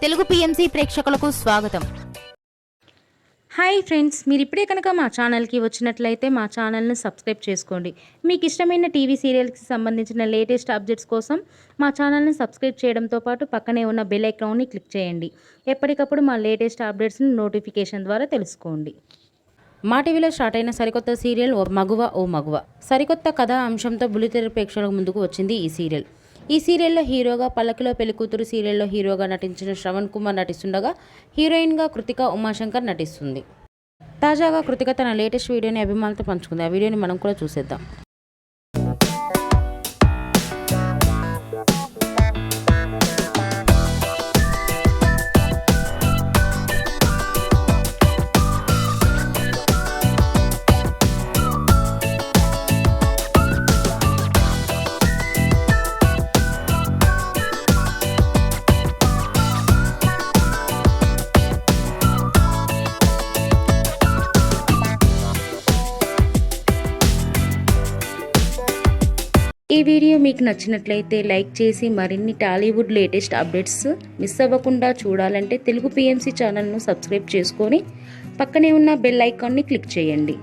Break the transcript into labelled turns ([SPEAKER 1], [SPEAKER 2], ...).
[SPEAKER 1] Telugu PMC ప్రేక్షకులకు స్వాగతం.
[SPEAKER 2] Hi friends, మీరు ఇప్పుడే కనుక మా ఛానల్కి వచ్చినట్లయితే మా ఛానల్ని సబ్స్క్రైబ్ చేసుకోండి. మీకు ఇష్టమైన టీవీ సీరియల్స్కి సంబంధించిన లేటెస్ట్ అప్డేట్స్ కోసం మా ఛానల్ని సబ్స్క్రైబ్ చేయడంతో పాటు పక్కనే ఉన్న బెల్ ఐకాన్ని క్లిక్ చేయండి. ఎప్పటికప్పుడు మా లేటెస్ట్ అప్డేట్స్ని నోటిఫికేషన్ ద్వారా తెలుసుకోండి. మా టీవీలో స్టార్ట్ అయిన సరికొత్త సీరియల్ ఓ మగువ. సరికొత్త కథా అంశంతో బుల్లితెర ప్రేక్షకుల ముందుకు వచ్చింది ఈ సీరియల్. ఈ సీరియల్లో హీరోగా పల్లకిలో పెళ్లికూతురు సీరియల్లో హీరోగా నటించిన శ్రవణ్ కుమార్ నటిస్తుండగా హీరోయిన్గా కృతిక ఉమాశంకర్ నటిస్తుంది. తాజాగా కృతిక తన లేటెస్ట్ వీడియోని అభిమానులతో పంచుకుంది. ఆ వీడియోని మనం కూడా చూసేద్దాం. ఈ వీడియో మీకు నచ్చినట్లయితే లైక్ చేసి మరిన్ని టాలీవుడ్ లేటెస్ట్ అప్డేట్స్ మిస్ అవ్వకుండా చూడాలంటే తెలుగు పిఎంసి ఛానల్ను సబ్స్క్రైబ్ చేసుకొని పక్కనే ఉన్న బెల్ ఐకాన్ని క్లిక్ చేయండి.